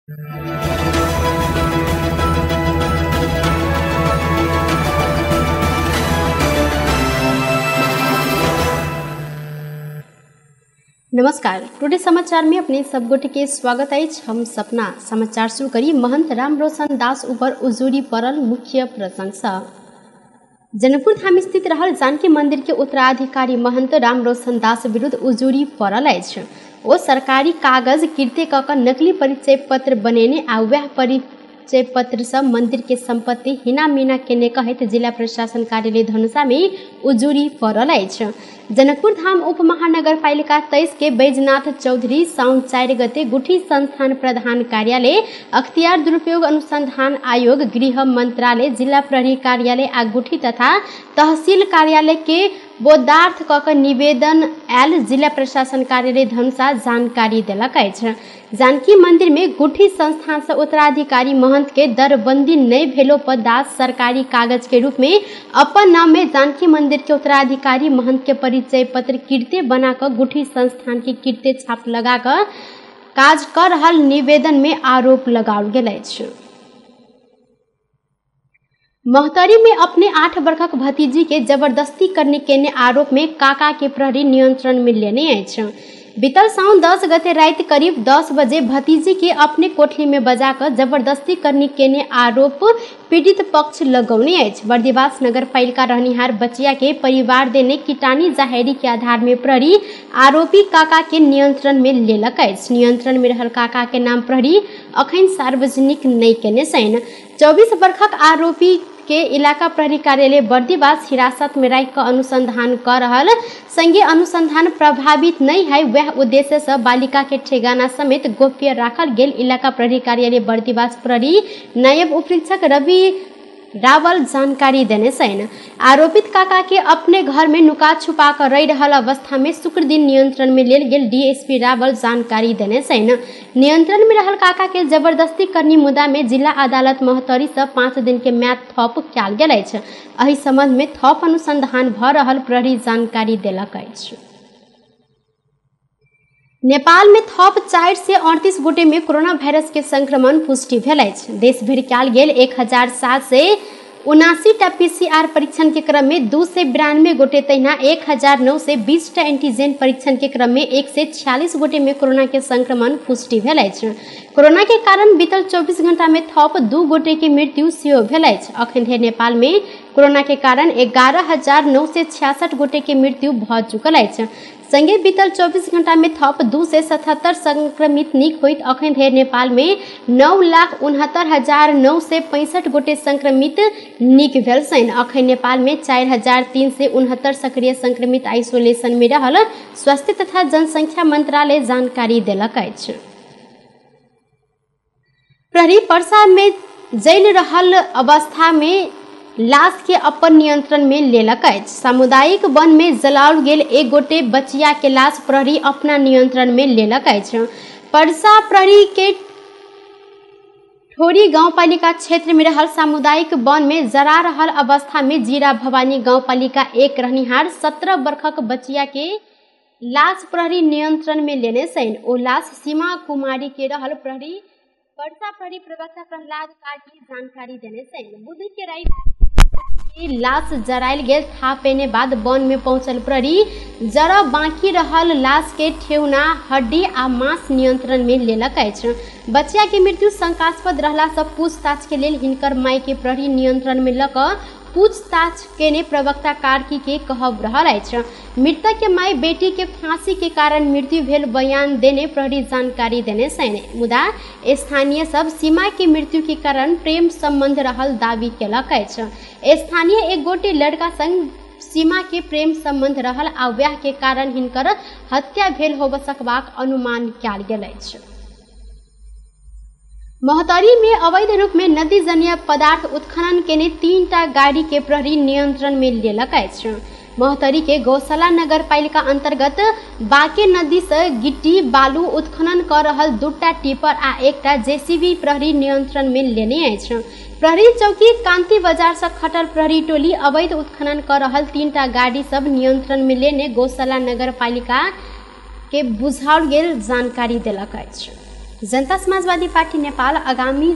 नमस्कार, टुडे समाचार में अपने सब गोटे के स्वागत है। हम सपना समाचार शुरू करी। महंत रामरोशन दास ऊपर उजूरी पड़ल मुख्य प्रशंसा। जनकपुर धाम स्थित रहल जानकी मंदिर के उत्तराधिकारी महंत रामरोशन दास विरुद्ध उजूरी पड़ल अछि। ओ सरकारी कागज कीर्ति क नकली परिचय पत्र बनेने आ वह परिचय पत्र से मंदिर के संपत्ति हिना मीना केने कहत जिला प्रशासन कार्यालय धनुषा में उजूरी पड़ल अछि। जनकपुर धाम उप महानगर पालिका 23 के बैजनाथ चौधरी साउन 4 गते गुठी संस्थान प्रधान कार्यालय अख्तियार दुरुपयोग अनुसंधान आयोग गृह मंत्रालय जिला प्रहरी कार्यालय आ गुठी तथा तहसील कार्यालय के बोधार्थ क निवेदन आयल। जिला प्रशासन कार्यालय धनुषा जानकारी देलक अछि। जानकी मंदिर में गुठी संस्थान से उत्तराधिकारी महंत के दरबंदी नहीं भेलो पर दास सरकारी कागज के रूप में अपन नाम में जानकी मंदिर के उत्तराधिकारी महंत के परिचय पत्र कीर्ति बनाकर गुठी संस्थान की कीर्ति छाप लगाकर काज कर रहल निवेदन में आरोप लगाओल गेल अछि। महतरी में अपने 8 वर्षक भतीजी के जबरदस्ती करने के आरोप में काका के प्रहरी नियंत्रण में लेने अछि। बीतल साउन 10 गते रात करीब 10 बजे भतीजी के अपने कोठली में बजाकर जबरदस्ती करने के आरोप पीड़ित पक्ष लगौने अछि। बर्दिवास नगर पालिका रहनिहार बचिया के परिवार देने कीटानी जाहेरी के आधार में प्रहरी आरोपी काका के नियंत्रण में लेलक अछि। नियंत्रण में रहल काका के नाम प्रहरी अखन सार्वजनिक नहीं केने छनि। 24 वर्षक आरोपी के इलाका प्रहरी कार्यालय बर्दिवास हिरासत में राख कर अनुसंधान कर रहल संगे अनुसंधान प्रभावित नहीं है वह उद्देश्य से बालिका के ठेगाना समेत गोप्य राखल गेल। इलाका प्रहरी कार्यालय बर्दिवास प्रहरी नायब उपरीक्षक रवि रावल जानकारी देने छन्। आरोपित काका के अपने घर में नुका छुपा कर रह रहल अवस्था में शुक्र दिन नियंत्रण में लेल गेल। डीएसपी रावल जानकारी देने छन्। नियंत्रण में रहल काका के जबरदस्ती करनी मुद्दा में जिला अदालत महतरी से 5 दिन के म्याद थप कयल गेल अछि। एहि संबंध में थप अनुसंधान भ रहल प्रहरी जानकारी देलक अछि। नेपाल में थप 4 से 38 गोटे में कोरोना वायरस के संक्रमण पुष्टि भेल अछि। देश भरि कयल गेल 1007 टा पीसीआर परीक्षण के क्रम में 2 से 92 गोटे तहिना 1009 टा एंटीजन परीक्षण के क्रम में 146 गोटे में कोरोना के संक्रमण पुष्टि भेल अछि। कोरोना के कारण बीतल 24 घंटा में थप 2 गोटे के मृत्यु सेहो भेल अछि। अखन धरि नेपाल में कोरोना के कारण 11,966 गोटे के मृत्यु भ चुकल अछि। संगे बीतल 24 घंटा में थप 2 से 77 संक्रमित नीक होइत अखन धरि नेपाल में 9,69,965 गोटे संक्रमित नीक भेल छनि। अखन नेपाल में 4,369 सक्रिय संक्रमित आइसोलेशन में रहल स्वास्थ्य तथा जनसंख्या मंत्रालय जानकारी देलक अछि। प्रहरी पर्सा में जल रहल अवस्था में लाश के अपन नियंत्रण में लेलक अछि। सामुदायिक वन में जलाओल गेल एक गोटे बचिया के लाश प्रहरी अपना नियंत्रण में लेलक अछि। परसा प्रहरी के ठोरी गांव पालिका क्षेत्र में रहल सामुदायिक वन में जरा रहल अवस्था में जीरा भवानी गांव पालिका 1 रहनिहार 17 वर्षक बचिया के लाश प्रहरी नियंत्रण में लेने छनि। ओ लाश सीमा कुमारी के रहल प्रहरी परसा प्रहरी प्रवक्ता प्रहलाद काकी जानकारी देने छनि। बुध के रात लाश जरायल गेल था पेने बाद वन में पहुंचल प्रहरी जरा बाकी रहल लाश के ठेहुना हड्डी आ मांस नियंत्रण में लेलक अछि। बचिया के मृत्यु शंकास्पद रहला से पूछताछ के लेल हिनकर माय के प्रहरी नियंत्रण में लक पूछताछ केने प्रवक्ता कार्की के कहब रहल अछि। मृतक के माय बेटी के फांसी के कारण मृत्यु भेल बयान देने प्रहरी जानकारी देने छनि। मुदा स्थानीय सब सीमा के मृत्यु के कारण प्रेम संबंध रहल दावी केलक अछि। स्थानीय एक गोटे लड़का संग सीमा के प्रेम संबंध रहल आ वह के कारण हिनकर हत्या भेल होब सकबाक अनुमान कयल गेल अछि। महतरी में अवैध रूप में नदी जन्य पदार्थ उत्खनन केने 3 टा गाड़ी के प्रहरी नियंत्रण में लेलक अछि। महतरी के गौशाला नगर पालिका अंतर्गत बाके नदी से गिट्टी बालू उत्खनन कर रहल 2 टा टिपर आ 1 टा जेसीबी प्रहरी नियंत्रण में लेने अछि। प्रहरी चौकी कांति बाजार से खटल प्रहरी टोली अवैध उत्खनन कर रहल 3 टा गाड़ी सब नियंत्रण में लेने गौशाला नगर पालिका के बुझाओल गेल जानकारी देलक अछि। जनता समाजवादी पार्टी नेपाल आगामी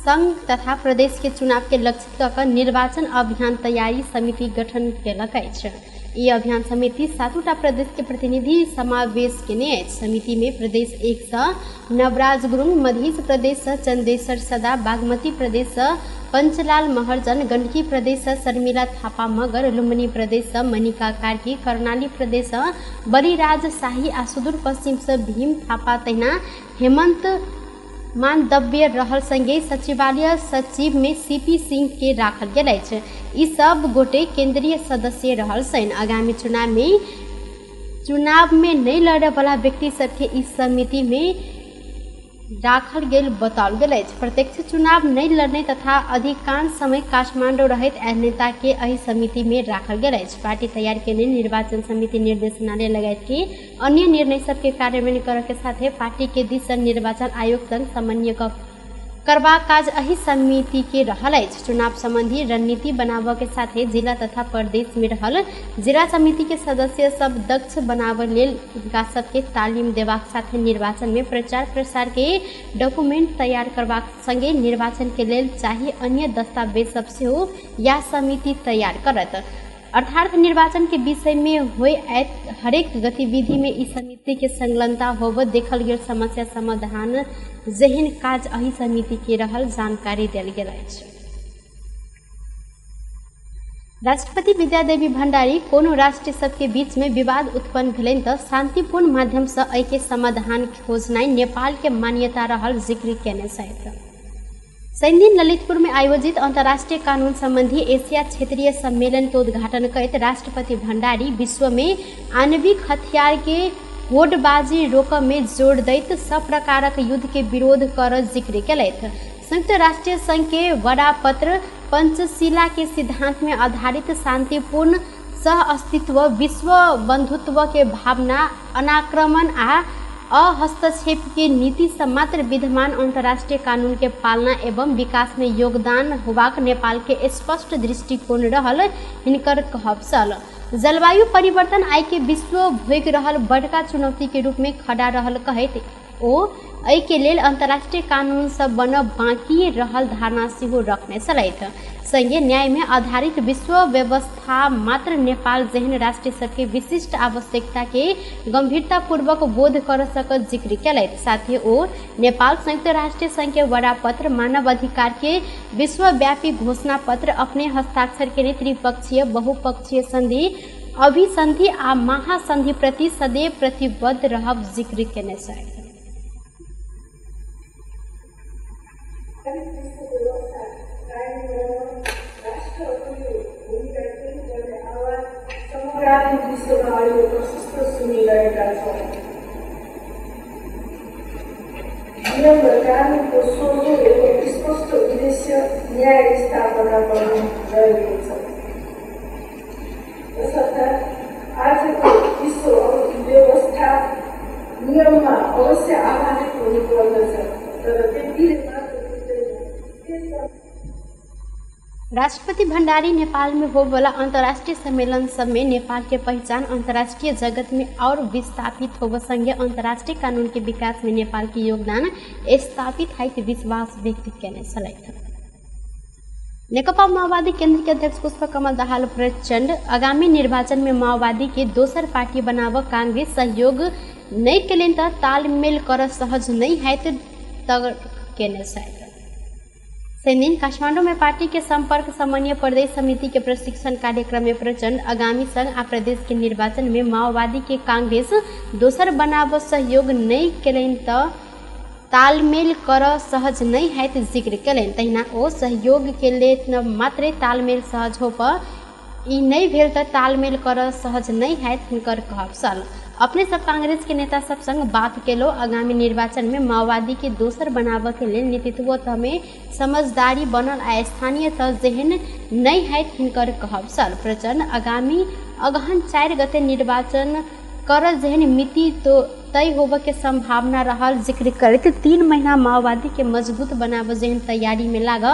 संघ तथा प्रदेश के चुनाव के लक्षित कर निर्वाचन अभियान तैयारी समिति गठन केलक अछि। ये अभियान समिति 7टा प्रदेश के प्रतिनिधि समावेश केने अछि। समिति में प्रदेश 1 से नवराज गुरुङ, मध्य प्रदेश से चंदेश्वर सदा, बागमती प्रदेश से पंचलाल महर्जन, गण्डकी प्रदेश से शर्मिला थापा मगर, लुम्बिनी प्रदेश से मनिका कार्की, कर्णाली प्रदेश से बलिराज शाही आ सुदूर पश्चिम से भीम थापा तहिना हेमंत मानदव्य रहल संगे सचिवालय सचिव में सीपी सिंह के राखल गेल अछि। ई सब गोटे केंद्रीय सदस्य रहल छन्। आगामी चुनाव में नहीं लड़े वाला व्यक्ति सबके इस समिति में राखल गेल बताओल गेल अछि। प्रत्यक्ष चुनाव नहीं लड़ने तथा अधिकांश समय काठमांडू रहित नेता के एहि समिति में राखल गेल अछि। पार्टी तैयार केने निर्वाचन समिति निर्देशनालय लगायत के अन्य निर्णय सबके कार्यान्वयन करय के साथे पार्टी के दिस निर्वाचन आयोग संग समन्वय करबाक काज एहि समिति के रहल अछि। चुनाव संबंधी रणनीति बनाबय के साथे जिला तथा प्रदेश में रहल जिला समिति के सदस्य सब दक्ष बनाबय लेल हुनका सबके तालीम देबाक साथे निर्वाचन में प्रचार प्रसार के डॉक्यूमेंट तैयार करबाक संगे निर्वाचन के लेल चाहिए अन्य दस्तावेज सब सेहो या समिति तैयार करत। अर्थात निर्वाचन के विषय में होय हरेक गतिविधि में इस समिति के संलग्नता होब देखल गेल समस्या समाधान जेहन काज एहि समिति के रहल जानकारी देल गेल अछि। राष्ट्रपति विद्यादेवी भण्डारी कोनो राष्ट्र सबके बीच में विवाद उत्पन्न भेलनि तऽ शांतिपूर्ण माध्यम से एहि के समाधान खोजनाइ नेपाल के मान्यता रहल जिक्र केने छथि। शनि दिन ललितपुर में आयोजित अंतर्राष्ट्रीय कानून संबंधी एशिया क्षेत्रीय सम्मेलन के उद्घाटन करते राष्ट्रपति भण्डारी विश्व में आणविक हथियार के होड़बाजी रोकब में जोर दैत सब प्रकारक युद्ध के विरोध कर जिक्र केलथि। संयुक्त राष्ट्र संघ के वडापत्र पंचशीला के सिद्धांत में आधारित शांतिपूर्ण सह अस्तित्व, विश्व बंधुत्व के भावना, अनाक्रमण आ हस्तक्षेप के नीति से मात्र विद्यमान अंतर्राष्ट्रीय कानून के पालना एवं विकास में योगदान होबाक नेपाल के स्पष्ट दृष्टिकोण रहल हिनकर कहब छल। जलवायु परिवर्तन आइ के विश्व भोग रहल बड़का चुनौती के रूप में खड़ा रहल कहैत ओ एहि के लेल अंतर्राष्ट्रीय कानून सब बनब बाकी रहल धारणा सेहो रखने छलथि। संगे न्याय में आधारित विश्व व्यवस्था मात्र नेपाल जेहन राष्ट्र सबके विशिष्ट आवश्यकता के गंभीरता पूर्वक बोध कर सकत जिक्र केलथि। साथ ही ओ नेपाल संयुक्त राष्ट्र संघ के वडापत्र, मानव अधिकार के विश्वव्यापी घोषणा पत्र, अपने हस्ताक्षर के त्रिपक्षीय बहुपक्षीय संधि, अभिसंधि आ महासंधि प्रति सदैव प्रतिबद्ध रहब जिक्र केने छथि। नियम र कानुनको सोझो एवं स्पष्ट उद्देश्य न्याय स्थापना गर्नु रहेको छ। तसर्थ आजको विश्व व्यवस्था नियममा अवश्य आधारित हुनुपर्दछ, तर व्यक्तिले मात्र हुँदैन। राष्ट्रपति भण्डारी नेपाल में हो वाला अंतर्राष्ट्रीय सम्मेलन सब में नेपाल के पहचान अंतर्राष्ट्रीय जगत में और विस्थापित होब संगे अंतर्राष्ट्रीय कानून के विकास में नेपाल के योगदान स्थापित है विश्वास व्यक्त केने छलथि। नेकपा माओवादी केंद्र के अध्यक्ष पुष्पकमल दाहाल प्रचंड आगामी निर्वाचन में माओवादी के दोसर पार्टी बनाब कांग्रेस सहयोग नहीं केलनि तऽ तालमेल कर सहज नहीं है केने छथि। दिन काठमांडू में पार्टी के संपर्क समन्वय प्रदेश समिति के प्रशिक्षण कार्यक्रम में प्रचंड आगामी संघ आ प्रदेश के निर्वाचन में माओवादी के कांग्रेस दोसर बनाब सहयोग नहीं केलनि तऽ तालमेल कर सहज नहीं है जिक्र केलनि। तहिना ओ सहयोग के लेल मात्र तालमेल सहज हो पर ई नहीं भेल तऽ तालमेल कर सहज नहीं है हुनकर कहब छल। अपने सब कांग्रेस के नेता सब संग बात केलो आगामी निर्वाचन में माओवादी के दोसर बनाब के लेल नेतृत्व में समझदारी बनल आ स्थानीय तह जेहन नहीं है हिनकर कहब छल। प्रचंड आगामी अगहन 4 गते निर्वाचन कर जेहन मिति तो तय होब के संभावना रहल जिक्र करते 3 महीना माओवादी के मजबूत बनाब जेहन तैयारी में लाग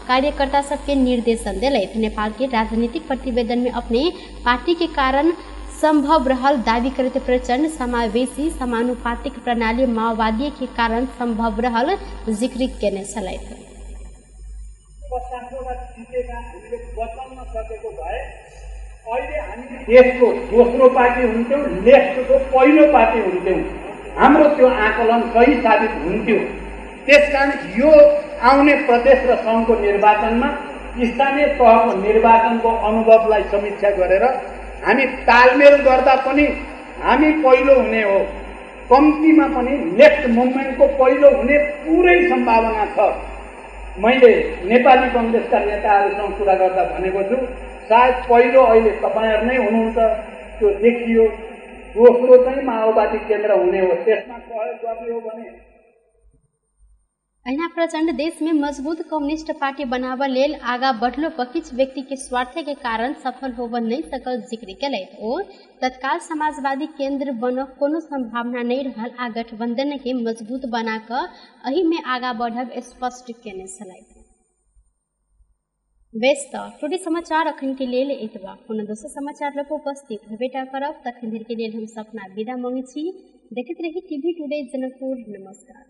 कार्यकर्ता सबके निर्देशन दिलथि। नेपाल के राजनीतिक प्रतिवेदन में अपने पार्टी के कारण संभव रहल दावी करते प्रचंड समावेशी समानुपातिक प्रणाली माओवादी के कारण संभव रहल जिक्र केने छलैथ। देशको दोस्रो पार्टी हुन्थ्यौँ, लेफ्टको पहिलो पार्टी हुन्थ्यौँ, हाम्रो त्यो आकलन सही साबित हुन्थ्यो। त्यसकारण यो आउने प्रदेश र सङ्घको निर्वाचनमा स्थानीय तहको निर्वाचनको अनुभवलाई समीक्षा गरेर हामी तालमेल गर्दा पनि हामी पहिलो हुने हो, कम्तीमा पनि लेफ्ट मुभमेन्टको पहिलो हुने पुरै सम्भावना छ। मैले नेपाली कङ्ग्रेसका नेताहरूसँग कुरा गर्दा भनेको छु, सायद पहिलो अहिले तपाईहरु नै हुनुहुन्छ, त्यो देखियो। दोस्रो चाहिँ माओवादी केन्द्र हुने हो, त्यसमा सहयोग गर्ने हो भने। अहिना प्रचंड देश में मजबूत कम्युनिस्ट पार्टी बनावा लेल आगा बढ़लो किछ व्यक्ति के स्वार्थ के कारण सफल होब नहीं सकल जिक्र केलैथ ओ तत्काल समाजवादी केंद्र बन कोनो संभावना नहीं रहल आ गठबंधन के मजबूत बना क अही में आगा बढ़ब स्पष्ट केने छलैथ। व्यस्त टुडे समाचार अखन के लेल एतबा कोनो दोसर समाचार लोग उपस्थित भेटा करब तखन धरि के लेल हम सपना विदा मांगे छी। देखते रही टीवी टुडे जनकपुर। नमस्कार।